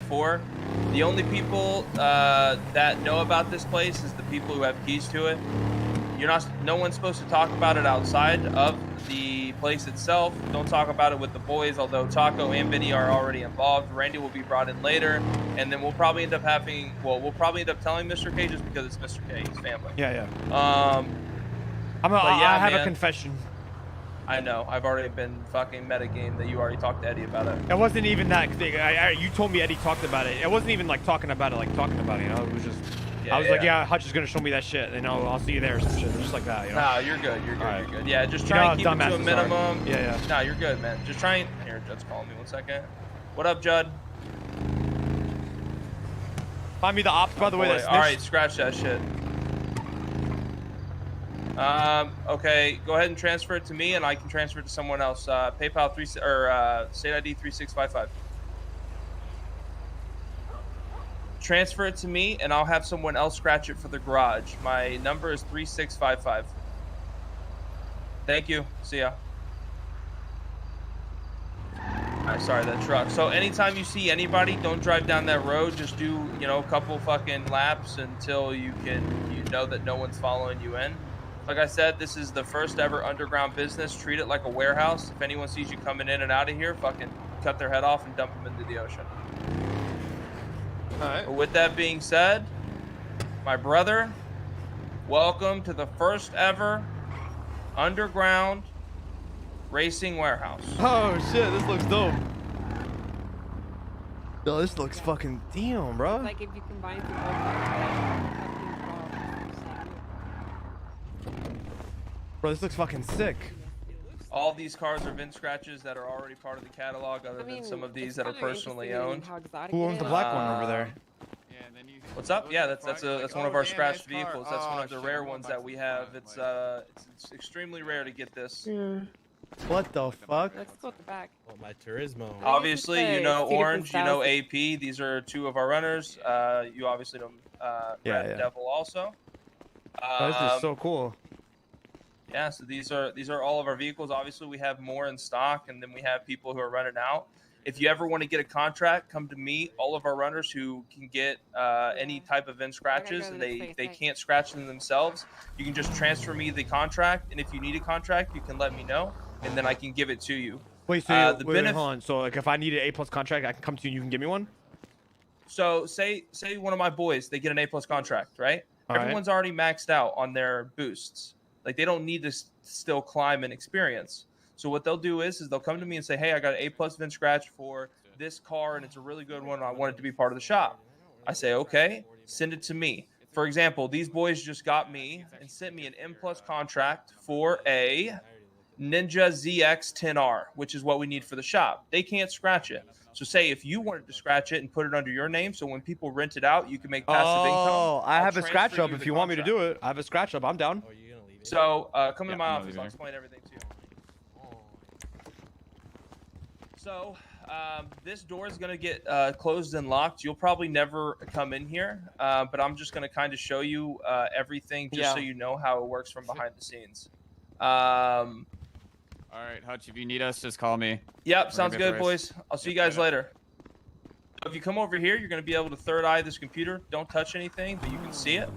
before. The only people that know about this place is the people who have keys to it. No one's supposed to talk about it outside of the place itself. Don't talk about it with the boys, although Taco and Vinny are already involved. Randy will be brought in later, and then we'll probably end up telling Mr. K just because it's Mr. K, his family. Yeah. I have a confession. I know. I've already been fucking metagame that you already talked to Eddie about it. It wasn't even that thing. You told me Eddie talked about it. It wasn't even like talking about it, you know? It was just... I was like, yeah, Hutch is gonna show me that shit, and I'll see you there or some shit, just like that, you know? Nah, you're good, you're good. Yeah, just try and keep it to a minimum. Yeah. Nah, you're good, man. Just try and... Here, Judd's calling me 1 second. What up, Judd? Find me the ops, by the way. Alright, scratch that shit. Okay, go ahead and transfer it to me, and I can transfer it to someone else. PayPal State ID 3655. Transfer it to me, and I'll have someone else scratch it for the garage. My number is 3655. Thank you. See ya. Alright, sorry, that truck. So anytime you see anybody, don't drive down that road. Just do, a couple fucking laps until you know that no one's following you in. Like I said, this is the first ever underground business. Treat it like a warehouse. If anyone sees you coming in and out of here, fucking cut their head off and dump them into the ocean. All right. But with that being said, my brother, welcome to the first ever underground racing warehouse. Oh shit, this looks dope. Yo, this looks fucking damn, bro. Like if you combine Bro, this looks fucking sick. All these cars are VIN scratches that are already part of the catalog, other than some of these that are personally owned. Who owns the black one over there? What's up? Yeah, that's one of our scratched vehicles. That's one of the rare ones that we have. It's extremely rare to get this. What the fuck? Let's go to the back. Oh, my Turismo. Obviously, you know Orange, you know AP. These are two of our runners. You obviously know Red Devil also. This is so cool. Yeah, so these are all of our vehicles. Obviously, we have more in stock, and then we have people who are running out. If you ever want to get a contract, come to me. All of our runners who can get any type of VIN scratches, and they can't scratch them themselves, you can just transfer me the contract. And if you need a contract, you can let me know, and then I can give it to you. Wait, so hold on. So like, if I need an A+ contract, I can come to you and you can give me one? So say one of my boys, they get an A+ contract, right? Everyone's already maxed out on their boosts. Like, they don't need to still climb and experience. So what they'll do is they'll come to me and say, hey, I got an A+ VIN scratch for this car, and it's a really good one. I want it to be part of the shop. I say, okay, send it to me. For example, these boys just got me and sent me an M+ contract for a Ninja ZX-10R, which is what we need for the shop. They can't scratch it. So say if you wanted to scratch it and put it under your name, so when people rent it out, you can make passive income. Oh, I have a scratch up if you want me to do it. I have a scratch up. I'm down. So come to my office. I'll explain everything to you. So this door is going to get closed and locked. You'll probably never come in here, but I'm just going to kind of show you everything just so you know how it works from behind the scenes. All right, Hutch, if you need us, just call me. Yep, sounds good, boys. I'll see you guys later. If you come over here, you're going to be able to third eye this computer. Don't touch anything, but you can see it.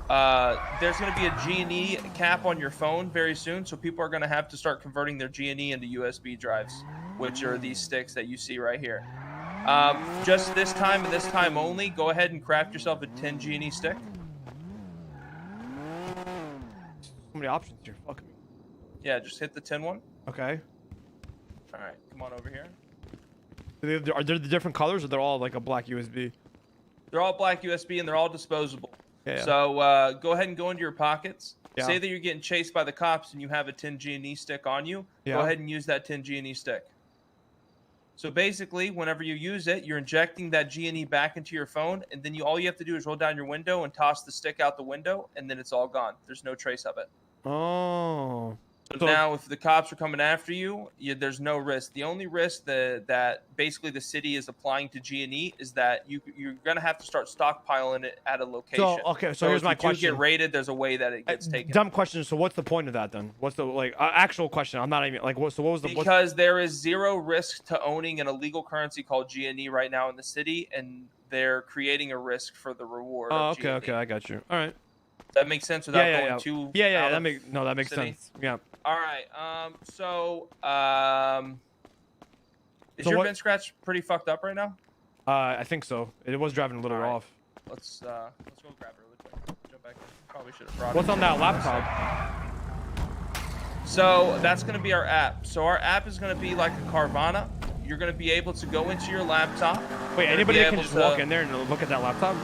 There's going to be a G&E cap on your phone very soon, so people are going to have to start converting their G&E into USB drives, which are these sticks that you see right here. Just this time and this time only, go ahead and craft yourself a 10 G&E stick. So many options here. Fuck me. Yeah, just hit the 10 one. Okay. All right, come on over here. Are there the different colors, or they're all like a black USB? They're all black USB, and they're all disposable. Yeah. So go ahead and go into your pockets. Yeah. Say that you're getting chased by the cops and you have a 10 G&E stick on you. Yeah. Go ahead and use that 10 G&E stick. So basically, whenever you use it, you're injecting that G&E back into your phone, and then all you have to do is roll down your window and toss the stick out the window, and then it's all gone. There's no trace of it. Oh. So now, if the cops are coming after you, there's no risk. The only risk that basically the city is applying to G&E is that you're gonna have to start stockpiling it at a location. So here's my question. If you get raided, there's a way that it gets taken. Dumb question. So what's the point of that then? What's the actual question? I'm not even like what. So what was the? Because there is zero risk to owning an illegal currency called G&E right now in the city, and they're creating a risk for the reward. Oh, okay, I got you. All right. That makes sense without going too. Yeah. That makes sense. Yeah. All right. Is your VIN scratch pretty fucked up right now? I think so. It was driving a little off. Let's go grab it really quick. Jump back in. Probably should have brought it. What's on that laptop? So that's gonna be our app. So our app is gonna be like a Carvana. You're gonna be able to go into your laptop. Wait, anybody can just walk in there and look at that laptop?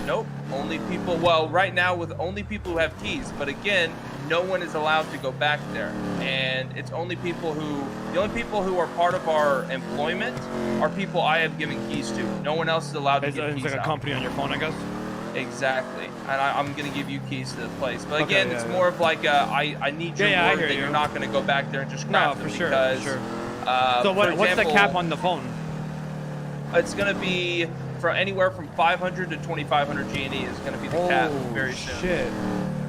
Nope. Only people. Well, right now with only people who have keys. But again, no one is allowed to go back there, and it's only people who. The only people who are part of our employment are people I have given keys to. No one else is allowed to give keys out. It's like a company on your phone, I guess. Exactly. And I'm gonna give you keys to the place. But again, it's more of like I need your word that you're not gonna go back there and just grab them. For sure. So what's the cap on the phone? It's gonna be for anywhere from 500 to 2,500 G&E is gonna be the cap very soon. Shit.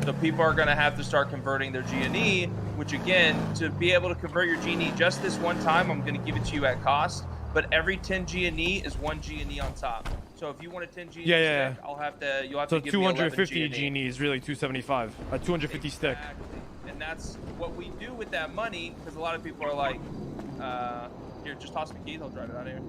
So people are gonna have to start converting their G&E, which again, to be able to convert your G&E just this one time, I'm gonna give it to you at cost. But every 10 G&E is 1 G&E on top. So if you want a 10 G&E stick, you'll have to give me 250 G&E is really 275. A 250 stick. And that's what we do with that money, because a lot of people are like, here, just toss me keys, I'll drive it out of here.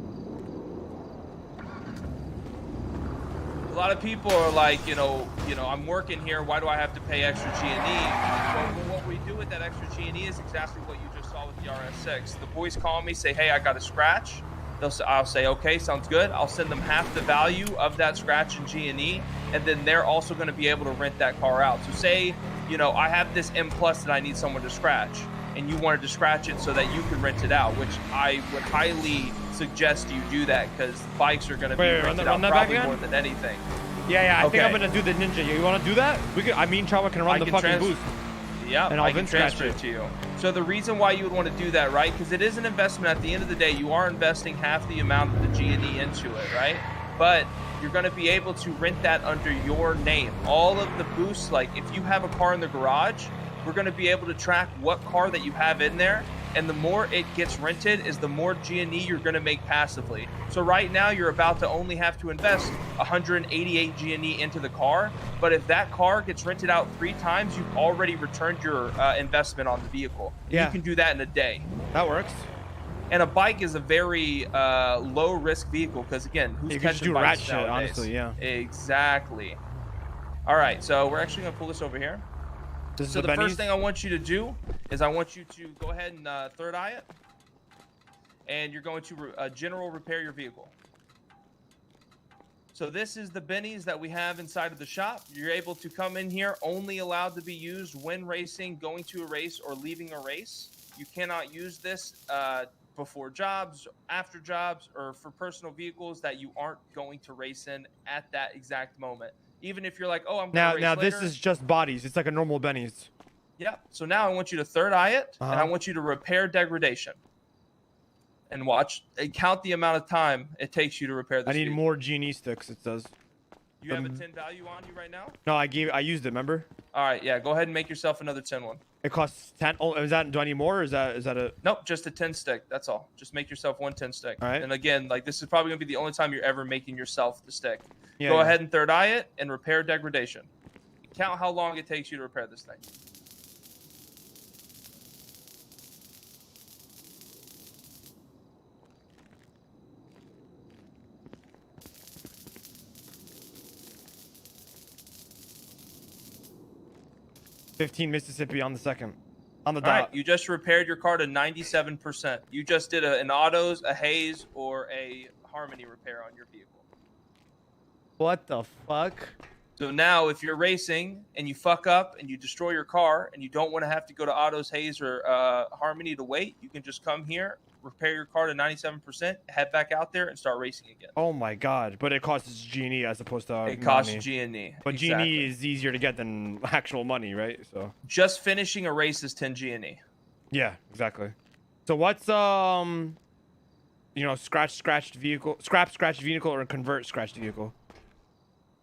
A lot of people are like, I'm working here, why do I have to pay extra G&E? Well, what we do with that extra G&E is exactly what you just saw with the RS6. The boys call me, say, hey, I got a scratch. I'll say, okay, sounds good. I'll send them half the value of that scratch in G&E, and then they're also going to be able to rent that car out. So say, I have this M Plus that I need someone to scratch, and you wanted to scratch it so that you could rent it out, which I would highly suggest you do that, because bikes are going to be rented out probably more than anything. Yeah, I think I'm going to do the Ninja. You want to do that? Trawa can run the fucking boost. Yeah, I can transfer it to you. So the reason why you would want to do that, right? Because it is an investment. At the end of the day, you are investing half the amount of the G&E into it, right? But you're going to be able to rent that under your name. All of the boosts, like if you have a car in the garage, we're going to be able to track what car that you have in there. And the more it gets rented is the more G&E you're going to make passively. So right now you're about to only have to invest 188 G&E into the car. But if that car gets rented out 3 times, you've already returned your investment on the vehicle. Yeah. You can do that in a day. That works. And a bike is a very low risk vehicle because again, who's catching bikes nowadays? Honestly, yeah. Exactly. All right, so we're actually gonna pull this over here. So the first thing I want you to do is I want you to go ahead and third eye it, and you're going to general repair your vehicle. So this is the bennies that we have inside of the shop. You're able to come in here, only allowed to be used when racing, going to a race, or leaving a race. You cannot use this before jobs, after jobs, or for personal vehicles that you aren't going to race in at that exact moment. Even if you're like, oh, I'm going to race later. This is just bodies. It's like a normal Benny's. Yeah. So now I want you to third eye it, and I want you to repair degradation. And count the amount of time it takes you to repair this. I need more G&E sticks, it says. You have a 10 value on you right now? No, I used it, remember? All right, yeah, go ahead and make yourself another 10 one. It costs 10. Oh, do I need more, or is that a... Nope, just a 10 stick, that's all. Just make yourself one 10 stick. All right. And again, this is probably going to be the only time you're ever making yourself the stick. Yeah, go ahead and third eye it and repair degradation. Count how long it takes you to repair this thing. $15 Mississippi on the second. On the dot. All right, you just repaired your car to 97%. You just did an autos, a haze, or a harmony repair on your vehicle. What the fuck? So now if you're racing and you fuck up and you destroy your car and you don't want to have to go to autos, haze, or harmony to wait, you can just come here, repair your car to 97%, head back out there and start racing again. Oh my god! But it costs G&E as opposed to it costs money. G&E. But exactly. G&E is easier to get than actual money, right? So just finishing a race is 10 G&E. Yeah, exactly. So what's scratched vehicle, scratched vehicle, or convert scratched vehicle?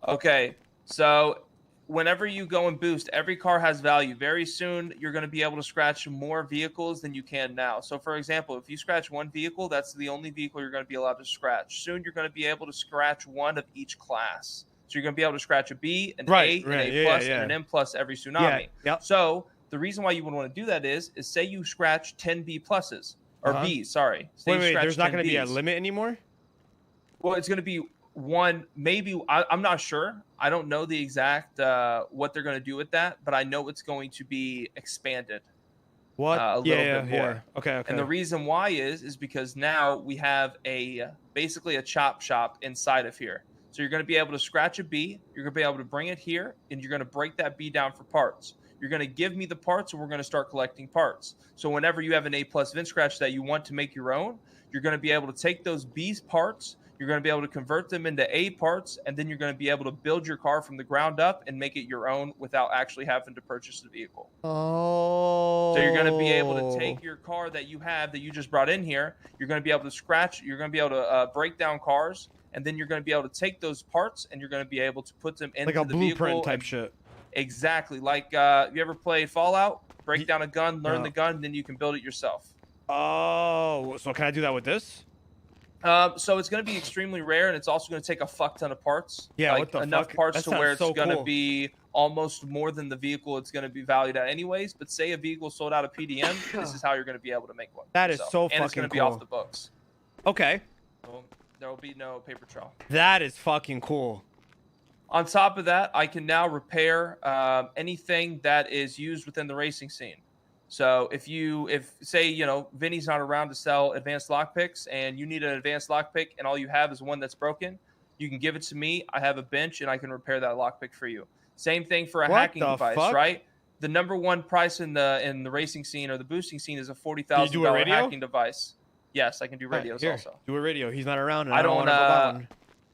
Okay, so whenever you go and boost, every car has value. Very soon, you're going to be able to scratch more vehicles than you can now. So, for example, if you scratch one vehicle, that's the only vehicle you're going to be allowed to scratch. Soon, you're going to be able to scratch one of each class. So you're going to be able to scratch a B, an A, an A plus, and an M plus every tsunami. So the reason why you would want to do that is say you scratch 10 B pluses or Bs. Sorry. Wait, there's not going to be a limit anymore? Well, it's going to be one, maybe. I'm not sure. I don't know the exact what they're going to do with that, but I know it's going to be expanded. What? A little bit more. Yeah. Okay. And the reason why is because now we have basically a chop shop inside of here. So you're going to be able to scratch a B. You're going to be able to bring it here, and you're going to break that B down for parts. You're going to give me the parts, and we're going to start collecting parts. So whenever you have an A plus VIN scratch that you want to make your own, you're going to be able to take those B's parts. You're going to be able to convert them into A parts, and then you're going to be able to build your car from the ground up and make it your own without actually having to purchase the vehicle. Oh. So you're going to be able to take your car that you have that you just brought in here. You're going to be able to scratch. You're going to be able to break down cars, and then you're going to be able to take those parts and you're going to be able to put them into like a the blueprint vehicle type shit. Exactly. Like you ever played Fallout? Break down a gun, learn the gun, then you can build it yourself. Oh, so can I do that with this? So it's going to be extremely rare, and it's also going to take a fuck ton of parts. Yeah, like what the enough fuck? parts That to sounds where it's so going to cool. be almost more than the vehicle it's going to be valued at anyways. But say a vehicle sold out of PDM, this is how you're going to be able to make one. That is so and fucking it's going to be cool. off the books. Okay. So there will be no paper trail. That is fucking cool. On top of that, I can now repair anything that is used within the racing scene. So if say, Vinny's not around to sell advanced lockpicks and you need an advanced lockpick and all you have is one that's broken, you can give it to me. I have a bench and I can repair that lockpick for you. Same thing for a hacking device, right? The number one price in the racing scene or the boosting scene is a $40,000 hacking device. Yes, I can do radios also. Do a radio. He's not around. And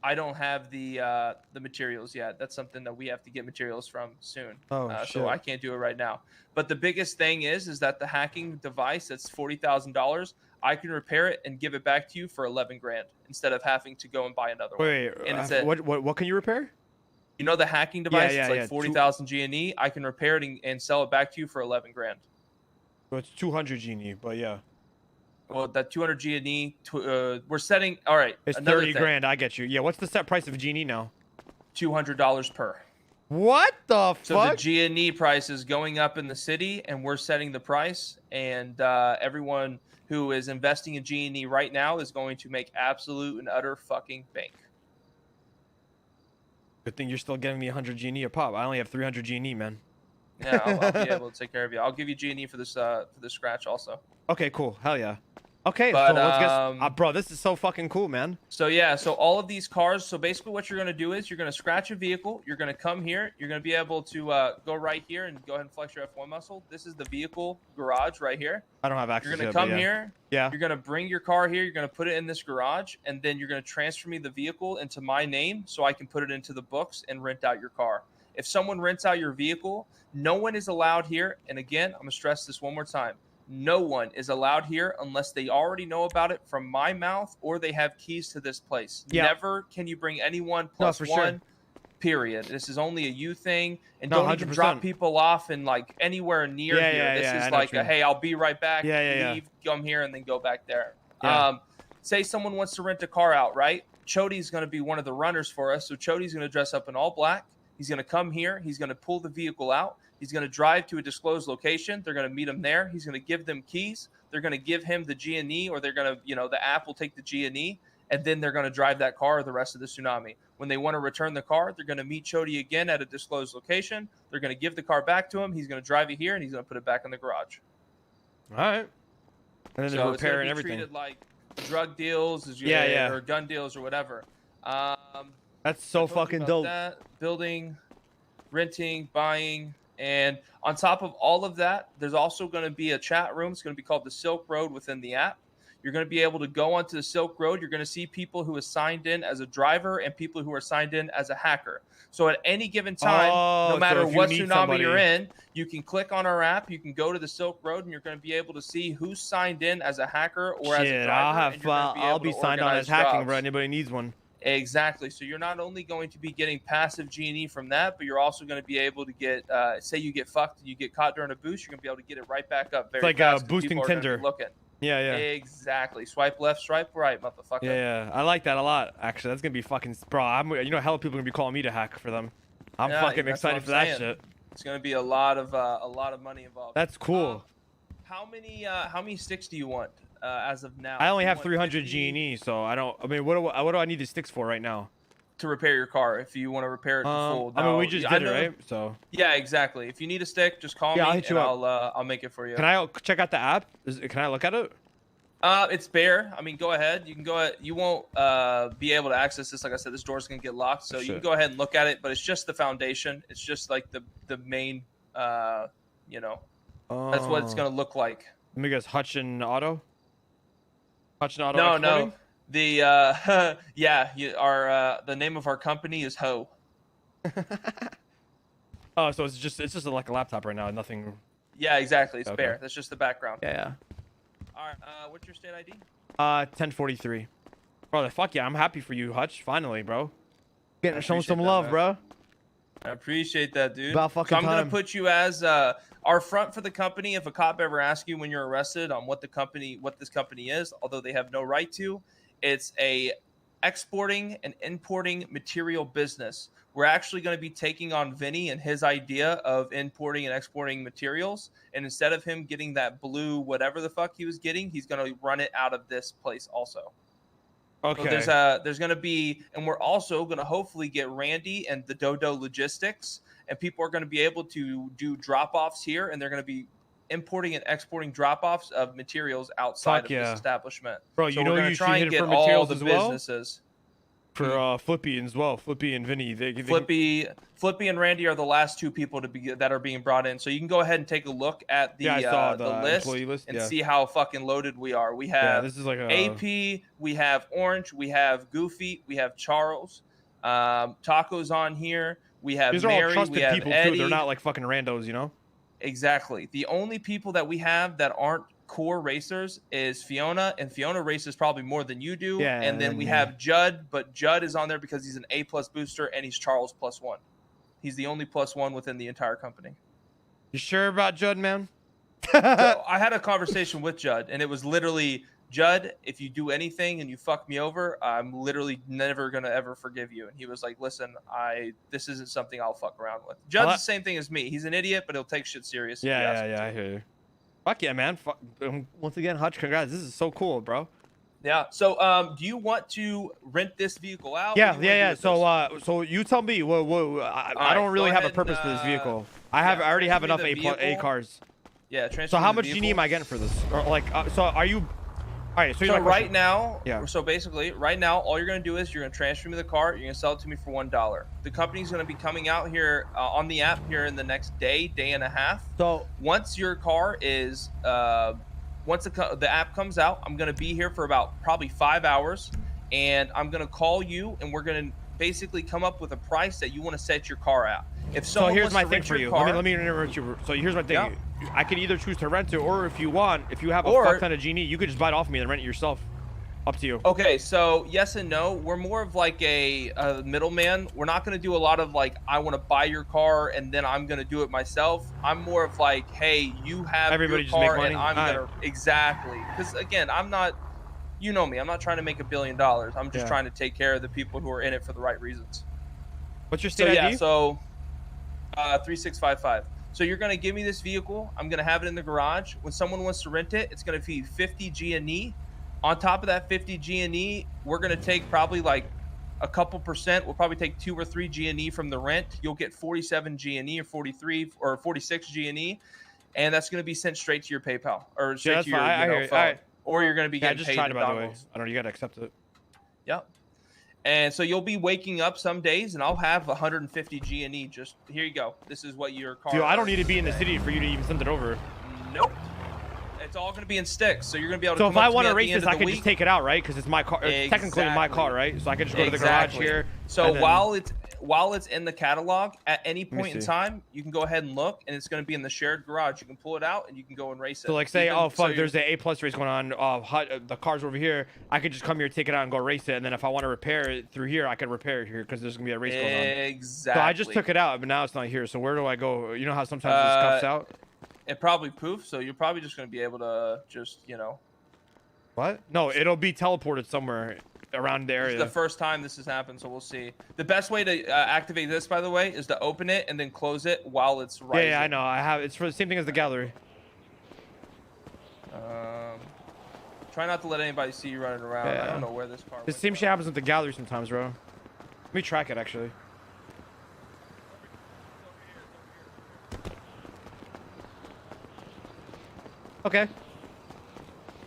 I don't have the materials yet. That's something that we have to get materials from soon. So I can't do it right now. But the biggest thing is that the hacking device that's $40,000, I can repair it and give it back to you for 11 grand instead of having to go and buy another one. Wait, what can you repair? You know the hacking device? It's like 40,000 G&E. I can repair it and sell it back to you for 11 grand. Well, it's 200 G&E, but yeah. Well, that 200 G&E, we're setting. All right, it's 30 grand. I get you. Yeah, what's the set price of G&E now? $200 per. What the fuck? So the G&E price is going up in the city, and we're setting the price. And everyone who is investing in G&E right now is going to make absolute and utter fucking bank. Good thing you're still giving me 100 G&E a pop. I only have 300 G&E, man. Yeah, I'll be able to take care of you. I'll give you G&E for this scratch also. Okay, cool. Hell yeah. Okay, but, so let's get, bro, this is so fucking cool, man. So yeah, so all of these cars. So basically, what you're gonna do is you're gonna scratch a vehicle. You're gonna come here. You're gonna be able to go right here and go ahead and flex your F1 muscle. This is the vehicle garage right here. I don't have access. You're gonna come here. Yeah. You're gonna bring your car here. You're gonna put it in this garage, and then you're gonna transfer me the vehicle into my name, so I can put it into the books and rent out your car. If someone rents out your vehicle, no one is allowed here. And again, I'm gonna stress this one more time. No one is allowed here unless they already know about it from my mouth or they have keys to this place. Yeah. Never can you bring anyone plus one, period. This is only a you thing. And don't even drop people off in like anywhere near here. This is like, hey, I'll be right back. Leave, come here, and then go back there. Say someone wants to rent a car out, right? Chody's going to be one of the runners for us. So Chody's going to dress up in all black. He's going to come here. He's going to pull the vehicle out. He's going to drive to a disclosed location. They're going to meet him there. He's going to give them keys. They're going to give him the G&E, or they're going to, the app will take the G&E, and then they're going to drive that car the rest of the tsunami. When they want to return the car, they're going to meet Chody again at a disclosed location. They're going to give the car back to him. He's going to drive it here, and he's going to put it back in the garage. All right. And then so repair and it's everything. Treated like drug deals, or gun deals, or whatever. That's so fucking dope. Building, renting, buying. And on top of all of that, there's also going to be a chat room. It's going to be called the Silk Road within the app. You're going to be able to go onto the Silk Road. You're going to see people who are signed in as a driver and people who are signed in as a hacker. So at any given time, no matter what tsunami you're in, you can click on our app. You can go to the Silk Road, and you're going to be able to see who's signed in as a hacker or as a driver. I'll be signed on as hacking, bro. Anybody needs one. Exactly. So you're not only going to be getting passive G&E from that, but you're also going to be able to get, say you get fucked and you get caught during a boost, you're going to be able to get it right back up very fast. It's like boosting Tinder. Yeah. Exactly. Swipe left, swipe right, motherfucker. Yeah. I like that a lot, actually. That's going to be fucking... Bro, you know, hella people are going to be calling me to hack for them. I'm fucking excited for that shit. It's going to be a lot of money involved. That's cool. How many sticks do you want? As of now, I only have 300 G&E, so I don't. I mean, what do I need the sticks for right now? To repair your car, if you want to repair it to full. I mean, we just did it, right? So. Yeah, exactly. If you need a stick, just call me and I'll make it for you. Can I check out the app? Can I look at it? It's bare. I mean, go ahead. You can go ahead. You won't be able to access this. Like I said, this door's gonna get locked, so you can go ahead and look at it. But it's just the foundation. It's just like the main. That's what it's gonna look like. Let me guess. Hutchin Auto. No. The the name of our company is Ho. Oh, so it's just like a laptop right now, nothing. Yeah, exactly. It's bare. That's just the background. Yeah. All right. What's your state ID? 1043. Bro, fuck yeah, I'm happy for you, Hutch. Finally, bro. Getting shown some love, man. Bro. I appreciate that, dude. About fucking time. I'm gonna put you as our front for the company. If a cop ever asks you when you're arrested on what this company is, although they have no right to, it's a exporting and importing material business. We're actually going to be taking on Vinny and his idea of importing and exporting materials, and instead of him getting that blue whatever the fuck he was getting, he's going to run it out of this place also. Okay. So there's going to be, and we're also going to hopefully get Randy and the Dodo Logistics, and people are going to be able to do drop-offs here, and they're going to be importing and exporting drop-offs of materials outside of this establishment. Bro, so you know you should hit it for materials as well? Businesses. For Flippy as well. Flippy and Vinny. Flippy and Randy are the last two people that are being brought in. So you can go ahead and take a look at the list and see how fucking loaded we are. We have this is like AP, we have Orange, we have Goofy, we have Charles, Taco's on here. We have These are Mary, all trusted we have people Eddie. too. They're not like fucking randos, you know? Exactly. The only people that we have that aren't core racers is Fiona, and Fiona races probably more than you do. Yeah, and then we have Judd, but Judd is on there because he's an A+ booster and he's Charles +1. He's the only +1 within the entire company. You sure about Judd, man? So I had a conversation with Judd, and it was literally, Judd, if you do anything and you fuck me over, I'm literally never gonna ever forgive you. And he was like, listen, this isn't something I'll fuck around with. Judd's the same thing as me. He's an idiot, but he'll take shit serious. Yeah, I hear you. Fuck yeah, man. Once again, Hutch, congrats. This is so cool, bro. Yeah. So, do you want to rent this vehicle out? Yeah. So you tell me. I don't really have a purpose for this vehicle. I already have enough A cars. Yeah. So how much G&E am I getting for this? Or like, so are you? All right. So right now, So basically, right now, all you're gonna do is you're gonna transfer me the car. You're gonna sell it to me for $1. The company's gonna be coming out here on the app here in the next day and a half. So once your car is, once the app comes out, I'm gonna be here for about probably 5 hours, and I'm gonna call you, and we're gonna basically come up with a price that you want to set your car at. So here's my thing for you. Let me interrupt you. So here's my thing. Yeah. I can either choose to rent it, or if you have a fuck ton of G&E, you could just buy it off me and rent it yourself. Up to you. Okay, so yes and no. We're more of like a middleman. We're not going to do a lot of like, I want to buy your car and then I'm going to do it myself. I'm more of like, hey, you have everybody your car just make money. And I'm going to exactly. Because again, I'm not. You know me. I'm not trying to make $1 billion. I'm just trying to take care of the people who are in it for the right reasons. What's your state ID? So 3655. So you're going to give me this vehicle. I'm going to have it in the garage. When someone wants to rent it, it's going to be 50 G&E. On top of that 50 G&E, we're going to take probably like a couple percent. We'll probably take 2 or 3 G&E from the rent. You'll get 47 G&E or 43 or 46 G&E. And that's going to be sent straight to your PayPal or straight to your phone. Or you're going to be getting paid in by the way. I don't know. You got to accept it. Yep. And so you'll be waking up some days, and I'll have 150 G&E. Just here you go. This is what your car. Dude, I don't need to be in the city for you to even send it over. Nope. it's all going to be in sticks, so you're going to be able to. So come if I up to want me to at race the end this, of I the can week. just take it out, right? Because it's my car. It's technically my car, right? So I can just go to the garage here. So then, while it's in the catalog, at any point in see. time, you can go ahead and look, and it's going to be in the shared garage. You can pull it out, and you can go and race it. So like, say, Even- oh fuck, so there's an A+ race going on. The car's over here. I could just come here, take it out, and go race it. And then if I want to repair it through here, I can repair it here because there's gonna be a race going on. Exactly. So I just took it out, but now it's not here. So where do I go? You know how sometimes it scuffs out? It probably poofs, so you're probably just going to be able to just, What? No, it'll be teleported somewhere around the area. It's the first time this has happened, so we'll see. The best way to activate this, by the way, is to open it and then close it while it's rising. Yeah, I know. I have. It's for the same thing as the gallery. Try not to let anybody see you running around. Yeah. I don't know where this car The same shit happens with the gallery sometimes, bro. Let me track it, actually. Okay.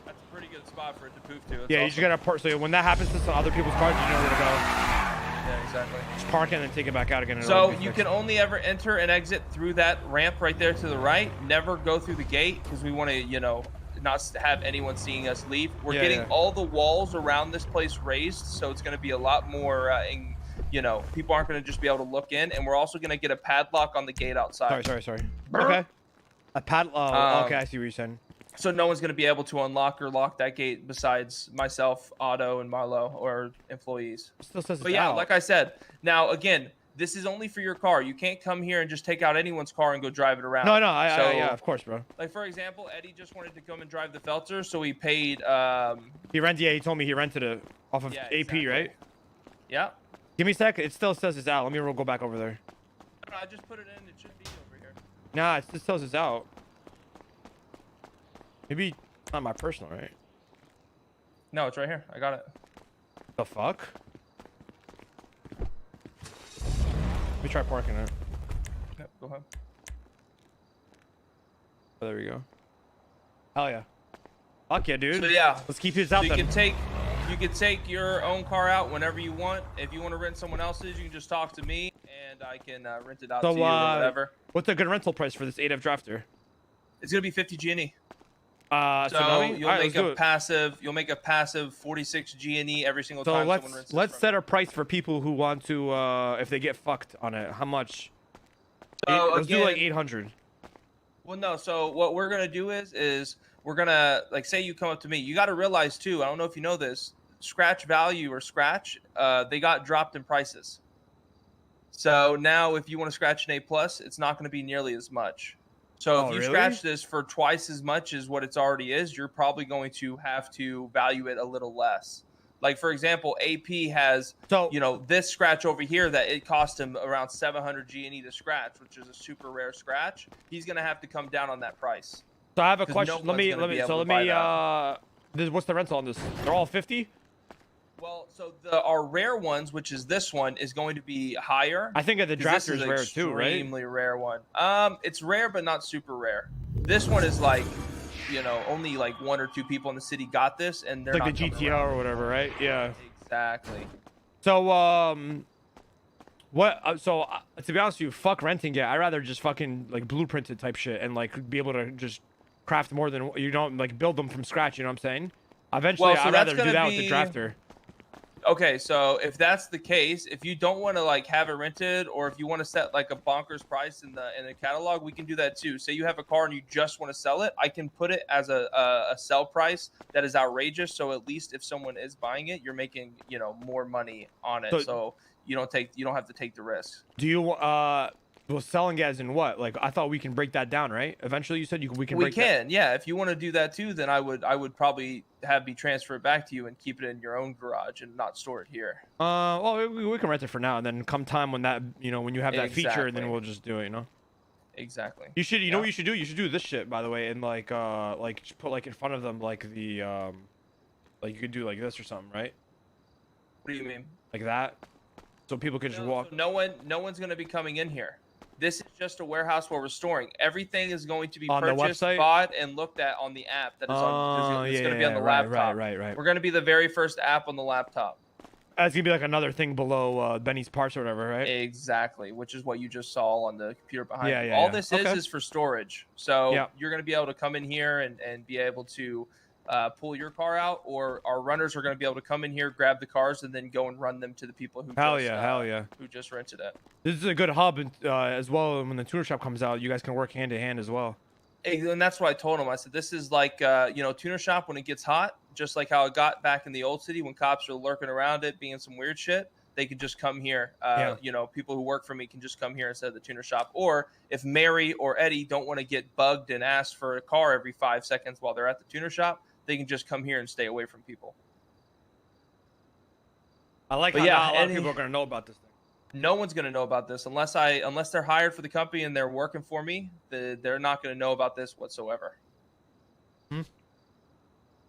That's a pretty good spot for it to poof to. It's Yeah, you awesome. just gotta park. So when that happens to some other people's cars, you know where to go. Yeah, exactly. Just park it and then take it back out again. And So you can only ever enter and exit through that ramp right there to the right. Never go through the gate because we want to, not have anyone seeing us leave. We're getting all the walls around this place raised, so it's going to be a lot more. People aren't going to just be able to look in, and we're also going to get a padlock on the gate outside. Sorry. Okay. A padlock. Okay, I see what you're saying. So no one's going to be able to unlock or lock that gate besides myself, Otto, and Marlo, or employees. Still says it's But yeah, out. like I said, now again, this is only for your car. You can't come here and just take out anyone's car and go drive it around. No, yeah, of course, bro. Like for example, Eddie just wanted to come and drive the Felter, so he paid. He rented. Yeah, he told me he rented it off of AP, exactly. right? Yeah. Give me a sec. It still says it's out. Let me go back over there. No, I just put it in. It should be over here. Nah, it still says it's out. Maybe it's not my personal, right? No, it's right here. I got it. The fuck? Let me try parking it. Yep, go ahead. Oh, there we go. Hell yeah. Fuck yeah, dude. So yeah, let's keep this out. So then. you can take your own car out whenever you want. If you want to rent someone else's, you can just talk to me and I can rent it out to you or whatever. What's a good rental price for this 8F drafter? It's gonna be 50 G&E. So you'll make a passive 46 G&E every single time. So let's set a price for people who want to if they get fucked on it. How much? So let's do like 800. Well, no. So what we're gonna do is we're gonna say you come up to me. You got to realize too. I don't know if you know this. Scratch value or scratch, they got dropped in prices. So now if you want to scratch an A+, it's not going to be nearly as much. So if you scratch this for twice as much as what it's already is, you're probably going to have to value it a little less. Like, for example, AP has, this scratch over here that it cost him around 700 G&E to scratch, which is a super rare scratch. He's going to have to come down on that price. So I have a question. Let me what's the rental on this? They're all 50? Well, so our rare ones, which is this one, is going to be higher. I think the drafter is rare too, right? Extremely rare one. It's rare, but not super rare. This one is only like 1 or 2 people in the city got this, and they're like not the GTO or whatever, right? Yeah. Exactly. So what? So to be honest with you, fuck renting it. I'd rather just fucking blueprinted type shit and be able to just craft more than build them from scratch. You know what I'm saying? Eventually, I'd rather do that with the drafter. Okay, so if that's the case, if you don't want to have it rented, or if you want to set a bonkers price in the catalog, we can do that too. Say you have a car and you just want to sell it, I can put it as a sell price that is outrageous. So at least if someone is buying it, you're making more money on it. So you don't have to take the risk. Do you selling it as in what? I thought we can break that down, right? Eventually, you said we can. We can, yeah. If you want to do that too, then I would probably be transferred back to you and keep it in your own garage and not store it here. Well, we can rent it for now, and then come time when that when you have that feature, and then we'll just do it. Exactly. You should. You know what you should do? You should do this shit, by the way, and just put in front of them you could do this or something, right? What do you mean? Like that, so people could just walk. So no one's gonna be coming in here. This is just a warehouse where we're storing. Everything is going to be purchased, bought, and looked at on the app that is on. It's going to be on the laptop. Right. We're going to be the very first app on the laptop. That's gonna be like another thing below Benny's parts or whatever, right? Exactly, which is what you just saw on the computer behind you. Yeah, All yeah. this Okay. is for storage. So Yeah. you're going to be able to come in here and be able to pull your car out, or our runners are going to be able to come in here, grab the cars, and then go and run them to the people who Hell yeah. who just rented it. This is a good hub as well. When the tuner shop comes out, you guys can work hand in hand as well. And that's what I told him. I said, this is like, tuner shop when it gets hot, just like how it got back in the old city when cops are lurking around it, being some weird shit. They can just come here. People who work for me can just come here instead of the tuner shop. Or if Mary or Eddie don't want to get bugged and ask for a car every 5 seconds while they're at the tuner shop, they can just come here and stay away from people. I like how not a lot of people are going to know about this thing. No one's going to know about this unless they're hired for the company and they're working for me. They're not going to know about this whatsoever.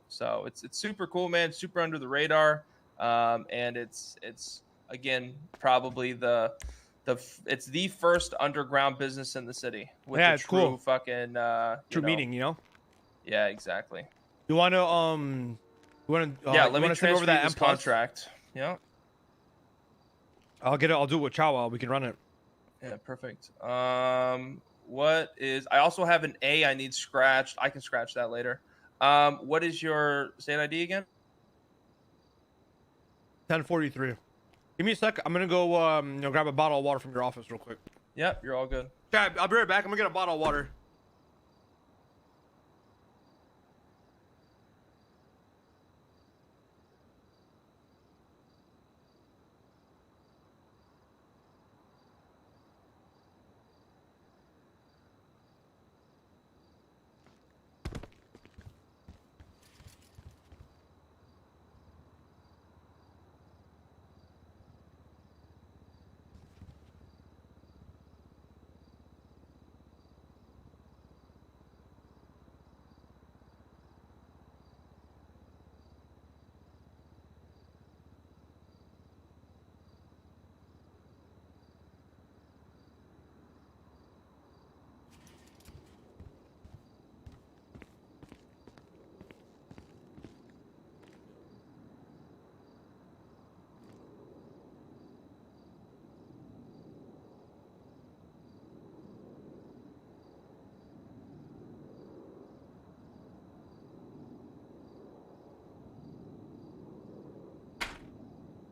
So it's super cool, man. Super under the radar, and it's again probably it's the first underground business in the city with yeah, the it's true cool. fucking true meaning, you know. Yeah, exactly. You want to let me transfer over that M contract. Yeah. I'll get it. I'll do it with Chow. We can run it. Yeah, perfect. What is? I also have an A I need scratched. I can scratch that later. What is your state ID again? 1043. Give me a sec. I'm gonna go grab a bottle of water from your office real quick. Yep, you're all good. Okay, I'll be right back. I'm gonna get a bottle of water.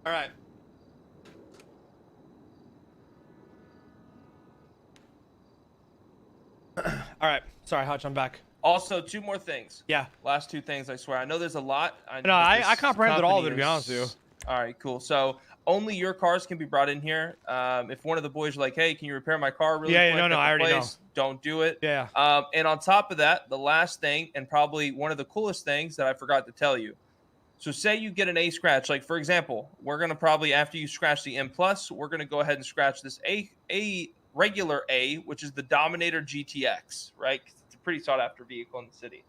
All right. All right. Sorry, Hutch. I'm back. Also, 2 more things. Yeah. Last 2 things, I swear. I know there's a lot. I comprehended all of it, to be honest with you. All right, cool. So only your cars can be brought in here. If one of the boys are like, hey, can you repair my car really quick? No, I already know. Don't do it. Yeah. And on top of that, the last thing, and probably one of the coolest things that I forgot to tell you. So say you get an A scratch, like for example, we're going to probably, after you scratch the M+, we're going to go ahead and scratch this A regular A, which is the Dominator GTX, right? It's a pretty sought after vehicle in the city.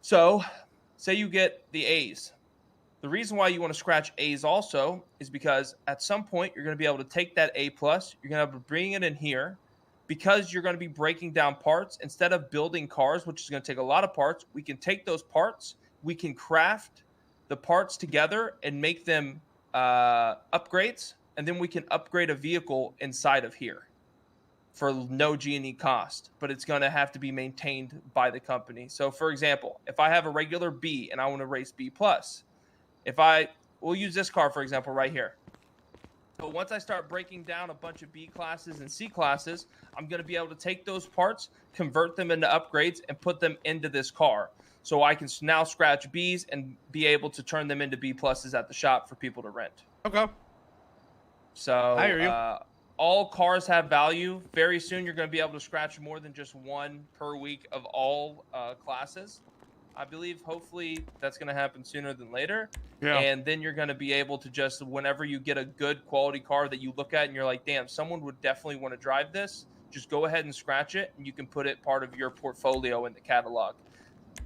So say you get the A's. The reason why you want to scratch A's also is because at some point you're going to be able to take that A+, you're going to have to bring it in here, because you're going to be breaking down parts. Instead of building cars, which is going to take a lot of parts, we can take those parts, we can craft the parts together and make them upgrades, and then we can upgrade a vehicle inside of here for no G&E cost, but it's going to have to be maintained by the company. So for example, if I have a regular B and I want to race B+, we'll use this car, for example, right here. So once I start breaking down a bunch of B classes and C classes, I'm going to be able to take those parts, convert them into upgrades, and put them into this car. So I can now scratch Bs and be able to turn them into B pluses at the shop for people to rent. Okay. So I hear you. All cars have value. Very soon, you're going to be able to scratch more than just 1 per week of all classes. I believe hopefully that's going to happen sooner than later. Yeah. And then you're going to be able to just, whenever you get a good quality car that you look at and you're like, damn, someone would definitely want to drive this, just go ahead and scratch it and you can put it part of your portfolio in the catalog.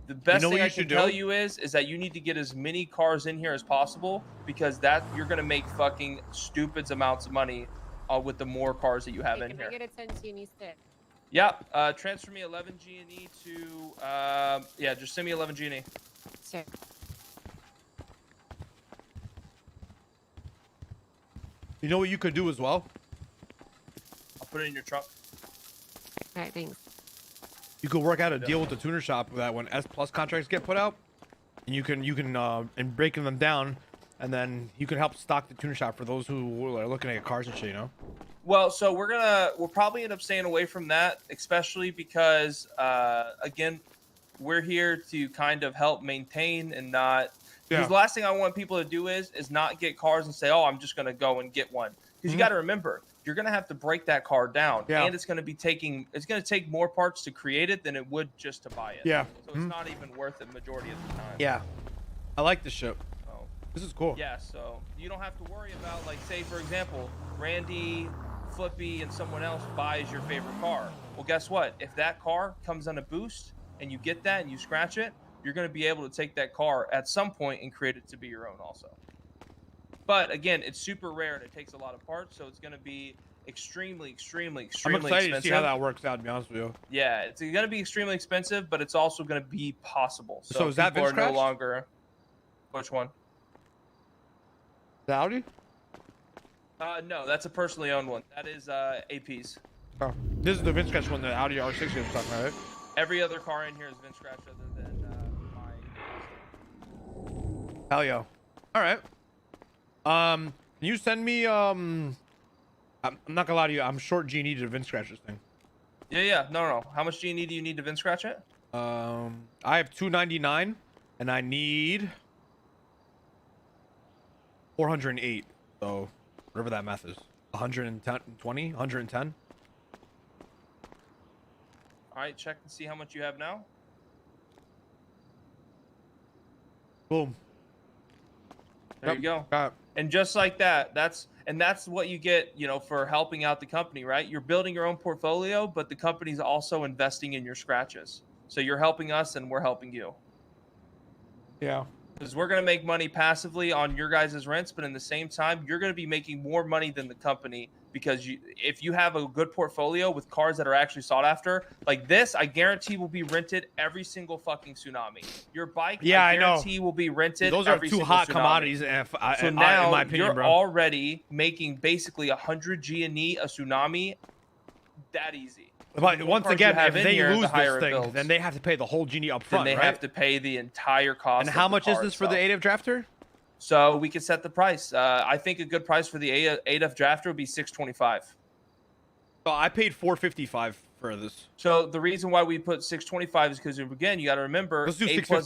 The best thing I can tell you is that you need to get as many cars in here as possible, because that you're going to make fucking stupid amounts of money with the more cars that you have in here. Can I get a 10 Genie stick? Yeah, transfer me 11 G&E to, just send me 11 G&E. Sure. You know what you could do as well? I'll put it in your truck. All right, thanks. You could work out a deal with the tuner shop that when S Plus contracts get put out, and you can and breaking them down, and then you can help stock the tuner shop for those who are looking at cars and shit, you know. Well, so we'll probably end up staying away from that, especially because again, we're here to kind of help maintain and not. Because the last thing I want people to do is not get cars and say, oh, I'm just going to go and get one. Because you got to remember, you're going to have to break that car down, and it's going to take more parts to create it than it would just to buy it. Yeah. So it's not even worth it majority of the time. Yeah. I like this ship. So, this is cool. Yeah. So you don't have to worry about, like, say for example, Randy, Flippy, and someone else buys your favorite car. Well, guess what? If that car comes on a boost and you get that and you scratch it, you're going to be able to take that car at some point and create it to be your own also. But again, it's super rare and it takes a lot of parts, so it's going to be extremely I'm excited expensive. to see how that works out, to be honest with you. Yeah, it's going to be extremely expensive, but it's also going to be possible. So is that Vince no longer... Which one? The Audi? No, that's a personally owned one. That is AP's. Oh, this is the Vince Scratch one, the Audi R60 I'm talking about, right? Every other car in here is Vince Scratch other than my... Hell yeah. All right. Can you send me, I'm not gonna lie to you, I'm short G&E to Vince Scratch this thing. Yeah. No. How much G&E do you need to Vince Scratch it? I have 299 and I need 408. So whatever that math is. 110, 20, 110. All right, check and see how much you have now. Boom. There you go. And just like that, that's what you get, for helping out the company, right? You're building your own portfolio, but the company's also investing in your scratches. So you're helping us and we're helping you. Yeah. Because we're going to make money passively on your guys' rents, but in the same time, you're going to be making more money than the company because if you have a good portfolio with cars that are actually sought after, like this, I guarantee will be rented every single fucking Tsunami. Your bike, I guarantee will be rented. Those are every two single hot Tsunami. commodities. So now in my opinion, you're bro. already making basically 100 G&E a Tsunami that easy. But once again, if they lose the this thing, then they have to pay the whole Genie up front, then they have to pay the entire cost. And how much is this for the ADF drafter? So we can set the price. I think a good price for the ADF drafter would be $625. Oh, I paid $455 for this. So the reason why we put $625 is because, again, you got to remember, A plus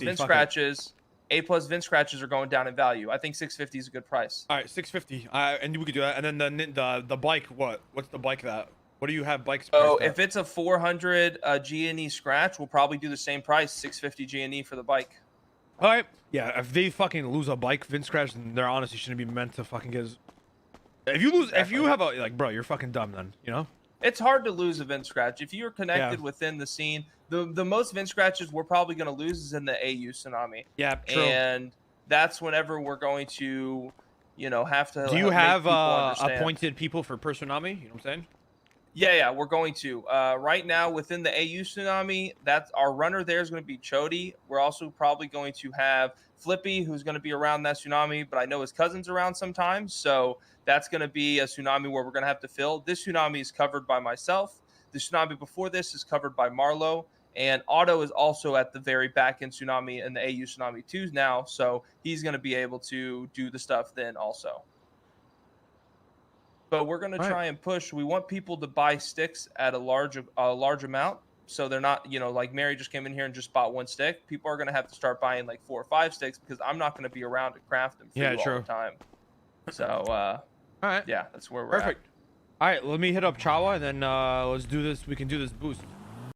Vince scratches are going down in value. I think $650 is a good price. All right, $650. And we could do that. And then the bike, what's the bike that? What do you have bikes? So if it's a 400 G&E scratch, we'll probably do the same price, $650 G&E for the bike. All right. Yeah, if they fucking lose a bike Vince scratch, then they're honestly shouldn't be meant to fucking get. If you lose, if you have a bro, you're fucking dumb then. It's hard to lose a Vince scratch if you're connected within the scene. The most Vince scratches we're probably going to lose is in the AU Tsunami. Yeah, true. And that's whenever we're going to, have to. Do you have appointed people for per Tsunami? You know what I'm saying? Yeah, we're going to. Right now, within the AU Tsunami, that's our runner there is going to be Chody. We're also probably going to have Flippy, who's going to be around that Tsunami, but I know his cousin's around sometimes. So that's going to be a Tsunami where we're going to have to fill. This Tsunami is covered by myself. The Tsunami before this is covered by Marlo. And Otto is also at the very back end Tsunami in the AU Tsunami 2 now. So he's going to be able to do the stuff then also. But we're going to try and push. We want people to buy sticks at a large amount. So they're not, like Mary just came in here and just bought one stick. People are going to have to start buying like 4 or 5 sticks because I'm not going to be around to craft them for you all the time. So, all right. Yeah, that's where we're at. Perfect. All right, let me hit up Chawa and then let's do this. We can do this boost.